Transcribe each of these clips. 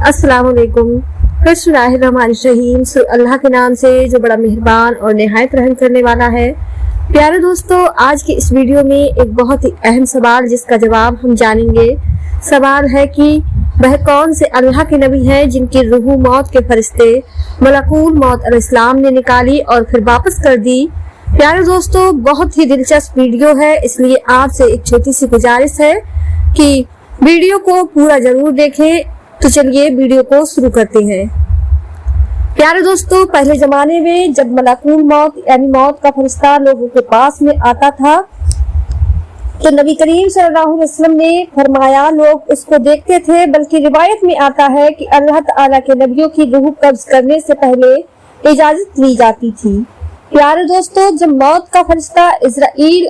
अस्सलाम वालेकुम। बिस्मिल्लाहिर्रहमानिर्रहीम। अल्लाह के नाम से जो बड़ा मेहरबान और निहायत रहम करने वाला है। प्यारे दोस्तों, आज की इस वीडियो में एक बहुत ही अहम सवाल जिसका जवाब हम जानेंगे। सवाल है कि वह कौन से अल्लाह के नबी हैं जिनकी रूह मौत के फरिश्ते मलकुल मौत अलैहिस्सलाम ने निकाली और फिर वापस कर दी। प्यारे दोस्तों, बहुत ही दिलचस्प वीडियो है, इसलिए आपसे एक छोटी सी गुजारिश है कि वीडियो को पूरा जरूर देखें। तो चलिए वीडियो को शुरू करते हैं। प्यारे दोस्तों, पहले जमाने में जब मलकुल मौत यानी मौत का फरिश्ता लोगों के पास में आता था तो नबी करीम सल्लल्लाहु अलैहि वसल्लम ने फरमाया लोग उसको देखते थे, बल्कि रिवायत में आता है कि अल्लाह ताला के नबियों की रूह कब्ज करने से पहले इजाजत ली जाती थी। प्यारे दोस्तों, जब मौत का फरिश्ता इजराइल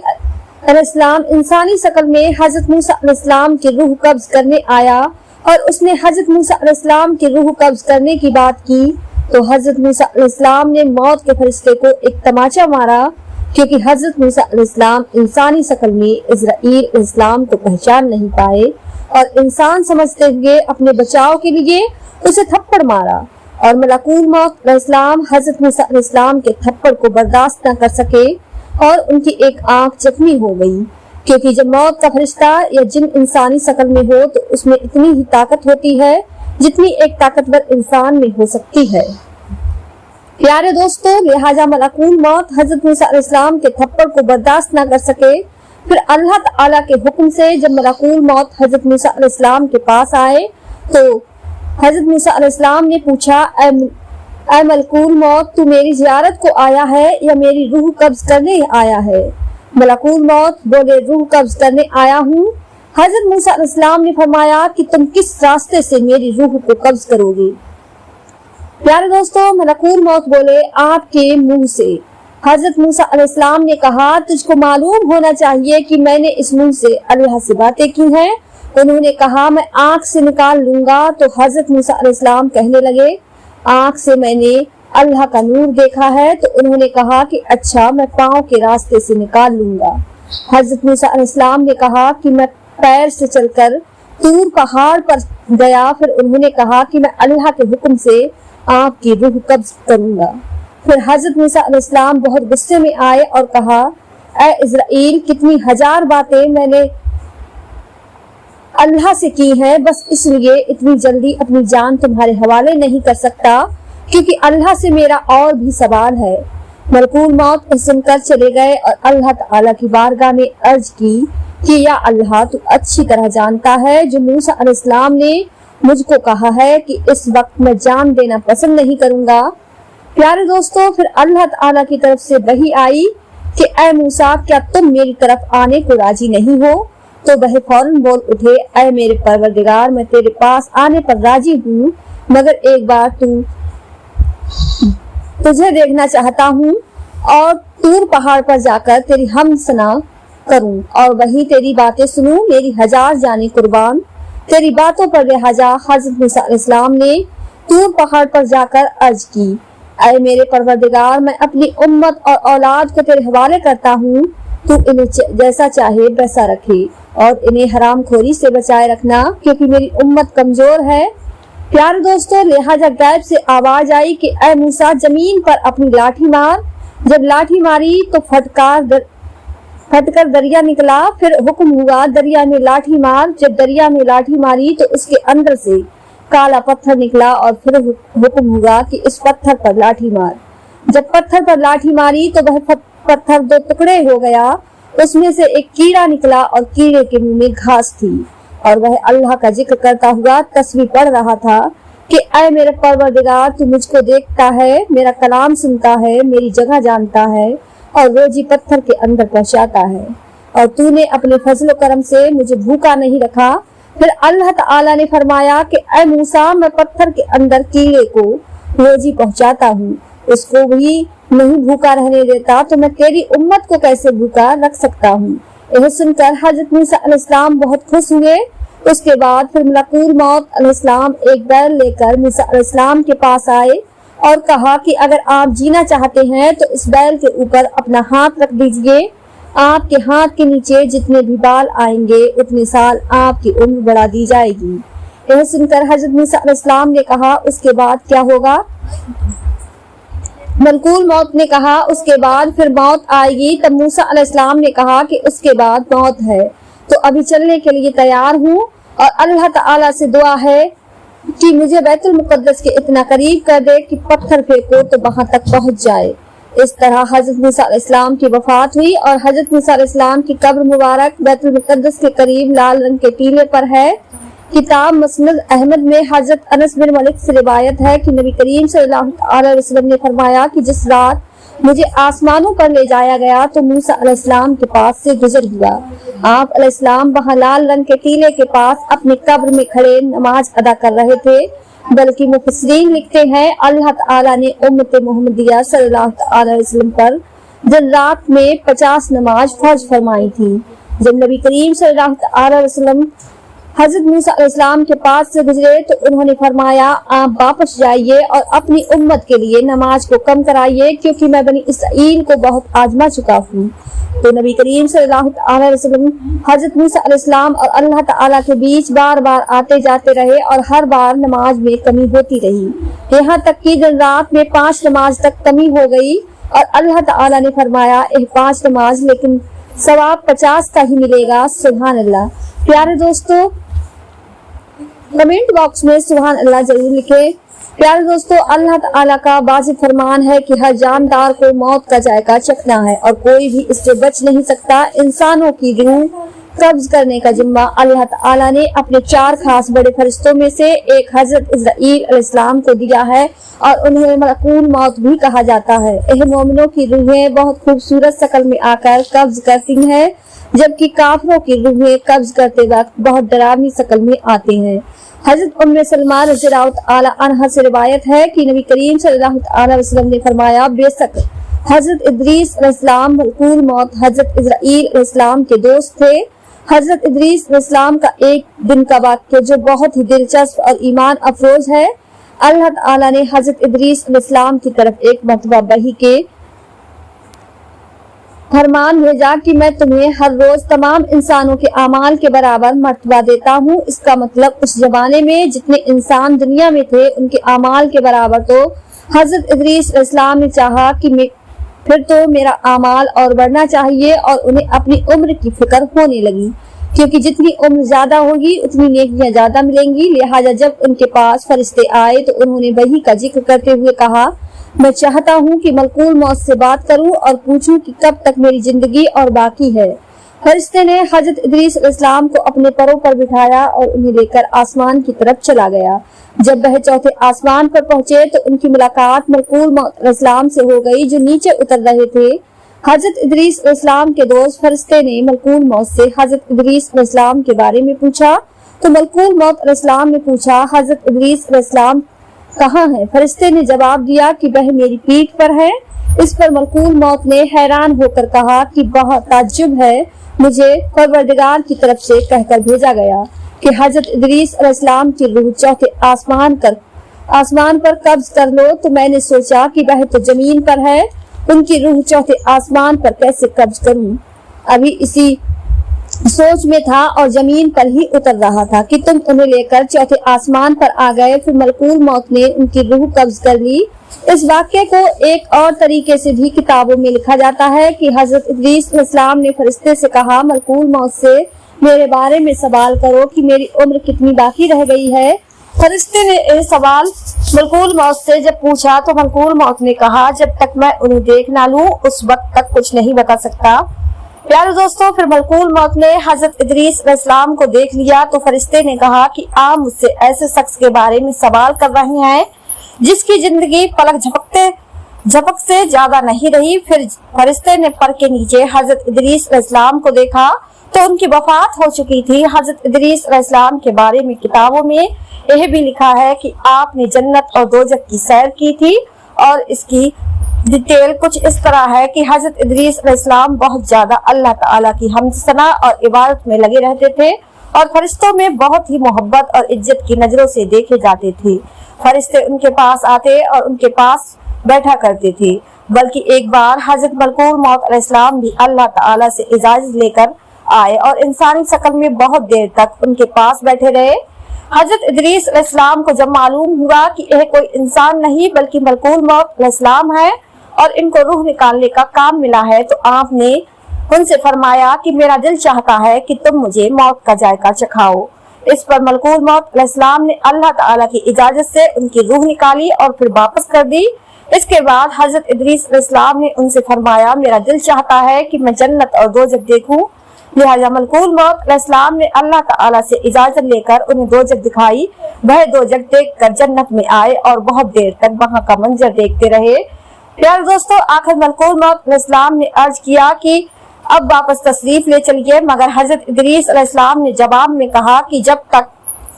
अलैहिस्सलाम इंसानी शक्ल में हजरत मूसा अलैहिस्सलाम की रूह कब्ज करने आया और उसने हजरत मूसा अलैहिस्सलाम की रूह कब्ज करने की बात की तो हजरत मूसा अलैहिस्सलाम ने मौत के फरिश्ते को एक तमाचा मारा, क्योंकि हजरत मूसा अलैहिस्सलाम इंसानी शक्ल में इजराइल अलैहिस्सलाम को पहचान नहीं पाए और इंसान समझते हुए अपने बचाव के लिए उसे थप्पड़ मारा और मलकुल मौत अलैहिस्सलाम हजरत मूसा अलैहिस्सलाम के थप्पड़ को बर्दाश्त न कर सके और उनकी एक आंख जख्मी हो गई, क्योंकि जब मौत का फरिश्ता या जिन इंसानी शक्ल में हो तो उसमें इतनी ही ताकत होती है जितनी एक ताकतवर इंसान में हो सकती है। प्यारे दोस्तों, लिहाजा मलकुल मौत हजरत मूसा अलैहिस्सलाम के थप्पड़ को बर्दाश्त न कर सके। फिर अल्लाह ताला के हुक्म से जब मलकुल मौत हजरत मूसा अलैहिस्सलाम के पास आए तो हजरत मूसा अलैहिस्सलाम ने पूछा, ऐ मलकुल मौत, तू मेरी जियारत को आया है या मेरी रूह कब्ज करने आया है? मलकुल मौत बोले, रूह कब्ज करने आया हूँ। हजरत मूसा अलैहिस्सलाम ने फरमाया कि तुम किस रास्ते से मेरी रूह को कब्ज करोगे? प्यारे दोस्तों, मलकुल मौत बोले, आपके मुंह से। हजरत मूसा अलैहिस्सलाम ने कहा, तुझको मालूम होना चाहिए कि मैंने इस मुंह से अल्लाह से बातें की हैं। उन्होंने कहा, मैं आंख से निकाल लूंगा। तो हजरत मूसा अलैहिस्सलाम कहने लगे, आंख से मैंने अल्लाह का नूर देखा है। तो उन्होंने कहा कि अच्छा, मैं पाँव के रास्ते से निकाल लूंगा। हजरत मूसा अलैहिस्सलाम ने कहा कि मैं पैर से चलकर तूर पहाड़ पर गया। फिर उन्होंने कहा कि मैं अल्लाह के हुक्म से आपकी रूह कब्ज करूंगा। फिर हजरत मूसा अलैहिस्सलाम बहुत गुस्से में आए और कहा, ऐ इजराइल, कितनी हजार बातें मैंने अल्लाह से की है, बस इसलिए इतनी जल्दी अपनी जान तुम्हारे हवाले नहीं कर सकता, क्योंकि अल्लाह से मेरा और भी सवाल है। मलकुल मौत सुनकर चले गए और अल्लाह ताला की बारगाह में अर्ज की कि या अल्लाह, तू अच्छी तरह जानता है जो मूसा अलैहिस्सलाम ने मुझको कहा है कि इस वक्त मैं जान देना पसंद नहीं करूंगा। प्यारे दोस्तों, फिर अल्लाह ताला की तरफ से वही आई कि ऐ मूसा, क्या तुम मेरी तरफ आने को राजी नहीं हो? तो वह फौरन बोल उठे, ऐ मेरे परवरदिगार, मैं तेरे पास आने पर राजी हूँ, मगर एक बार तुझे देखना चाहता हूँ और तूर पहाड़ पर जाकर तेरी हमसना करूं और वहीं तेरी बातें सुनूं। मेरी हजार जाने कुर्बान, तेरी बातों पर लिहाजा। हजरत मूसा अलैहिस्सलाम ने तूर पहाड़ पर जाकर अर्ज की, ऐ मेरे परवरदिगार, मैं अपनी उम्मत और औलाद को तेरे हवाले करता हूँ। तू इन्हें जैसा चाहे वैसा रखे और इन्हें हरामखोरी से बचाए रखना, क्योंकि मेरी उम्मत कमजोर है। प्यारे दोस्तों, लिहाजा गैब से आवाज आई कि ऐ मूसा, जमीन पर अपनी लाठी मार। जब लाठी मारी तो फटकर दरिया निकला। फिर हुक्म हुआ, दरिया में लाठी मार। जब दरिया में लाठी मारी तो उसके अंदर से काला पत्थर निकला और फिर हुक्म हुआ कि इस पत्थर पर लाठी मार। जब पत्थर पर लाठी मारी तो वह पत्थर दो टुकड़े हो गया। उसमें से एक कीड़ा निकला और कीड़े के मुंह में घास थी और वह अल्लाह का जिक्र करता हुआ तस्बीह पढ़ रहा था कि ऐ मेरे परवरदिगार, तू मुझको देखता है, मेरा कलाम सुनता है, मेरी जगह जानता है और रोजी पत्थर के अंदर पहुंचाता है, और तूने अपने फजल करम से मुझे भूखा नहीं रखा। फिर अल्लाह ताला ने फरमाया कि ऐ मूसा, मैं पत्थर के अंदर कीड़े को रोजी पहुंचाता हूँ, उसको भी नहीं भूखा रहने देता, तो मैं तेरी उम्मत को कैसे भूखा रख सकता हूँ? यह सुनकर हजरत मूसा अलैहिस्सलाम बहुत खुश हुए। उसके बाद फिर मलकुल मौत अलैहिस्सलाम एक बैल लेकर मूसा अलैहिस्सलाम के पास आए और कहा कि अगर आप जीना चाहते हैं तो इस बैल के ऊपर अपना हाथ रख दीजिए। आपके हाथ के नीचे जितने भी बाल आएंगे उतने साल आपकी उम्र बढ़ा दी जाएगी। यह सुनकर हजरत मूसा अलैहिस्सलाम ने कहा, उसके बाद क्या होगा? मलकुल मौत ने कहा, उसके बाद फिर मौत आएगी। तब मूसा अलैहिस्सलाम ने कहा कि उसके बाद मौत है, तो अभी चलने के लिए तैयार हूँ और अल्लाह ताला से दुआ है कि मुझे बैतुल मुक़द्दस के इतना करीब कर दे कि पत्थर फेंको तो वहां तक पहुंच जाए। इस तरह हजरत मूसा अलैहिस्सलाम की वफात हुई और हजरत मूसा अलैहिस्सलाम की कब्र मुबारक बैतुल मुक़द्दस के करीब लाल रंग के टीले पर है। किताब मुस्नद अहमद में हजरत अनस बिन मालिक से रिवायत है कि नबी करीम सल्लल्लाहु अलैहि वसल्लम ने फरमाया कि जिस रात मुझे आसमानों पर ले जाया गया तो मूसा अलैहिस्सलाम के पास से गुजर हुआ। आप अलैहिस्सलाम वहां लाल रंग के टीले के पास अपनी कब्र में खड़े नमाज अदा कर रहे थे। बल्कि मुफस्सिरीन लिखते हैं अल्लाह ताला ने उम्मत मोहम्मदिया सल्लल्लाहु अलैहि वसल्लम पर दिन रात में 50 नमाज फर्ज फरमाई थी। जब नबी करीम सल्लल्लाहु अलैहि वसल्लम हजरत मूसा अलैहिस्सलाम के पास से गुजरे तो उन्होंने फरमाया, आप वापस जाइए और अपनी उम्मत के लिए नमाज को कम कराइए, क्योंकि मैं बनी इसराइल को बहुत आजमा चुका हूँ। तो नबी करीम सल्लल्लाहु अलैहि वसल्लम हजरत मूसा अलैहिस्सलाम और अल्लाह ताला के बीच बार बार आते जाते रहे और हर बार नमाज में कमी होती रही, यहाँ तक कि दिन रात में 5 नमाज तक कमी हो गई और अल्लाह ताला ने फरमाया, 5 नमाज लेकिन सवाब 50 का ही मिलेगा। सुभान अल्लाह। प्यारे दोस्तों, कमेंट बॉक्स में सुभान अल्लाह जरूर लिखें। प्यारे दोस्तों, अल्लाह ताला का वाजिब फरमान है कि हर जानदार को मौत का जायका चखना है और कोई भी इससे बच नहीं सकता। इंसानों की रूह कब्ज करने का जिम्मा अल्लाह ताला ने अपने 4 खास बड़े फरिश्तों में से एक हजरत इस्राईल अलैहिस्सलाम को दिया है और उन्हें मलकुल मौत भी कहा जाता है। यह मोमिनों की रूहें बहुत खूबसूरत शक्ल में आकर कब्ज करती हैं, जबकि काफिरों की रूहें कब्ज करते वक्त बहुत डरावनी शक्ल में आते हैं। हजरत उम्मे सलमा रज़ियल्लाहु ताला अन्हा से रिवायत है कि नबी करीम सल्लल्लाहु अलैहि वसल्लम ने फरमाया, बेशक हजरत इदरीस अलैहिस्सलाम मलकुल मौत हजरत इस्राईल अलैहिस्सलाम के दोस्त थे। हजरत इदरीस अलैहिस्सलाम का एक दिन का वाक़या जो बहुत ही दिलचस्प और ईमान अफरोज है। अल्लाह ताला ने हजरत इदरीस अलैहिस्सलाम की तरफ एक मरतबा वही के फरमान भेजा कि मैं तुम्हें हर रोज तमाम इंसानों के अमाल के बराबर मर्तबा देता हूँ। इसका मतलब उस जमाने में जितने इंसान दुनिया में थे उनके अमाल के बराबर। तो हजरत इदरीस अलैहिस्सलाम ने चाहा कि फिर तो मेरा अमाल और बढ़ना चाहिए और उन्हें अपनी उम्र की फिक्र होने लगी, क्योंकि जितनी उम्र ज्यादा होगी उतनी नेकियां ज्यादा मिलेंगी। लिहाजा जब उनके पास फरिश्ते आए तो उन्होंने वही का जिक्र करते हुए कहा, मैं चाहता हूँ कि मलकुल मौत से बात करूँ और पूछूं कि कब तक मेरी जिंदगी और बाकी है। फरिश्ते ने हजरत इदरीस अलैहिस्सलाम को अपने परों पर बिठाया और उन्हें लेकर आसमान की तरफ चला गया। जब वह चौथे आसमान पर पहुंचे तो उनकी मुलाकात मलकुल मौत अलैहिस्सलाम से हो गई, जो नीचे उतर रहे थे। हजरत इदरीस अलैहिस्सलाम के दोस्त फरिश्ते ने मलकुल मौत से हजरत इदरीस अलैहिस्सलाम के बारे में पूछा, तो मलकुल मौत अलैहिस्सलाम ने पूछा, हजरत इदरीस अलैहिस्सलाम कहाँ है? फरिश्ते ने जवाब दिया कि वह मेरी पीठ पर है। इस पर मलकुल मौत ने हैरान होकर कहा कि बहुत ताज्जुब है, मुझे परवरदिगार की तरफ से कहकर भेजा गया कि हजरत इदरीस अलैहिस्सलाम की रूह चौथे आसमान पर कब्ज कर लो। तो मैंने सोचा कि वह तो जमीन पर है, उनकी रूह चौथे आसमान पर कैसे कब्ज करूं? अभी इसी सोच में था और जमीन पर ही उतर रहा था कि तुम उन्हें लेकर चौथे आसमान पर आ गए। फिर मलकुल मौत ने उनकी रूह कब्ज कर ली। इस वाक्य को एक और तरीके से भी किताबों में लिखा जाता है कि हजरत इदरीस अलैहिस्सलाम ने फरिश्ते से कहा, मलकुल मौत से मेरे बारे में सवाल करो कि मेरी उम्र कितनी बाकी रह गई है। फरिश्ते ने यह सवाल मलकुल मौत से जब पूछा तो मलकुल मौत ने कहा, जब तक मैं उन्हें देख ना लूं उस वक्त तक कुछ नहीं बता सकता। प्यारे दोस्तों, फिर मलकुल मौत ने हजरत इदरीस अलैहिस्सलाम को देख लिया तो फरिश्ते ने कहा कि आप मुझसे ऐसे शख्स के बारे में सवाल कर रहे हैं जिसकी जिंदगी पलक झपक से ज्यादा नहीं रही। फिर फरिश्ते ने पर के नीचे हजरत इदरीस अलैहिस्सलाम को देखा तो उनकी वफात हो चुकी थी। हजरत इदरीस अलैहिस्सलाम के बारे में किताबों में यह भी लिखा है कि आपने जन्नत और दोजख की सैर की थी और इसकी डिटेल कुछ इस तरह है कि हजरत इदरीस अलैहिस्सलाम बहुत ज्यादा अल्लाह ताला की हम्द सना और इबादत में लगे रहते थे और फरिश्तों में बहुत ही मोहब्बत और इज्जत की नजरों से देखे जाते थे। फरिश्ते उनके पास आते और उनके पास बैठा करते थे। बल्कि एक बार हजरत मलकुल मौत अलैहिस्सलाम भी अल्लाह ताला से इजाजत लेकर आए और इंसानी शक्ल में बहुत देर तक उनके पास बैठे रहे। हजरत इदरीस अलैहिस्सलाम को जब मालूम हुआ कि यह कोई इंसान नहीं बल्कि मलकुल मौत अलैहिस्सलाम है और इनको रूह निकालने का काम मिला है, तो आपने उनसे फरमाया कि मेरा दिल चाहता है कि तुम मुझे मौत का जायका चखाओ। इस पर मलकुल मौत अलैहिस्सलाम ने अल्लाह ताला की इजाजत से उनकी रूह निकाली और फिर वापस कर दी। इसके बाद हजरत इदरीस अलैहिस्सलाम ने उनसे फरमाया, मेरा दिल चाहता है कि मैं जन्नत और दोजख देखूं। लिहाजा मलकुल मौत अलैहिस्सलाम ने अल्लाह ताला से इजाजत लेकर उन्हें दोजख दिखाई। वह दोजख देखकर जन्नत में आए और बहुत देर तक वहां का मंजर देखते रहे। प्यारे दोस्तों, आखिर मलकुल मौत अलैहिस्सलाम ने अर्ज किया कि अब वापस तशरीफ ले चलिए, मगर हजरत इदरीस अलैहिस्सलाम ने जवाब में कहा कि जब तक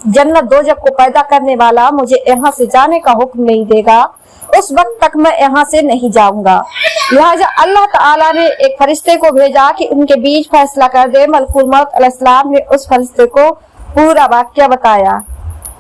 जन्नत दोजख को पैदा करने वाला मुझे यहाँ से जाने का हुक्म नहीं देगा, उस वक्त तक मैं यहाँ से नहीं जाऊंगा। लिहाजा अल्लाह ताला ने एक फरिश्ते को भेजा कि उनके बीच फैसला कर दे। मलकुल मौत अलैहिस्सलाम ने उस फरिश्ते को पूरा वाक़या बताया।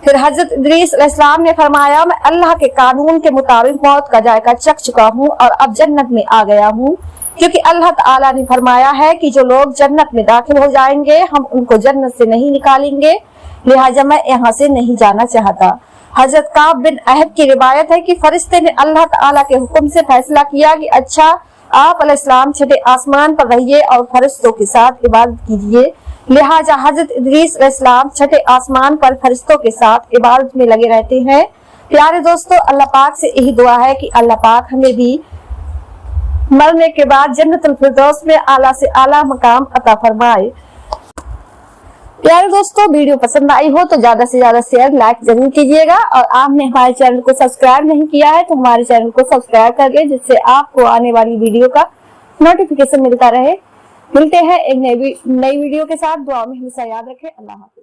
फिर हजरत इदरीस अलैहिस्सलाम ने फरमाया, मैं अल्लाह के कानून के मुताबिक मौत का जायका चख चुका हूँ और अब जन्नत में आ गया हूँ, क्योंकि अल्लाह ताला ने फरमाया है कि जो लोग जन्नत में दाखिल हो जाएंगे हम उनको जन्नत से नहीं निकालेंगे। लिहाजा मैं यहाँ से नहीं जाना चाहता। हजरत काब बिन अहद की रिवायत है कि फरिश्ते ने अल्लाह ताला के हुक्म से फैसला किया कि अच्छा, आप अलैहिस्सलाम छठे आसमान पर रहिए और फरिश्तों के साथ इबादत कीजिए। लिहाजा हजरत इदरीस अलैहिस्सलाम छठे आसमान पर फरिश्तों के साथ इबादत में लगे रहते हैं। प्यारे दोस्तों, अल्लाह पाक से यही दुआ है कि अल्लाह पाक हमें भी मरने के बाद जन्नतुल फिरदौस में आला से आला मकाम अता फरमाए। प्यारे दोस्तों, वीडियो पसंद आई हो तो ज्यादा से ज्यादा शेयर लाइक जरूर कीजिएगा और आपने हमारे चैनल को सब्सक्राइब नहीं किया है तो हमारे चैनल को सब्सक्राइब कर ले, जिससे आपको आने वाली वीडियो का नोटिफिकेशन मिलता रहे। मिलते हैं एक नई वीडियो के साथ। दुआ में हमेशा याद रखें। अल्लाह हाफिज़।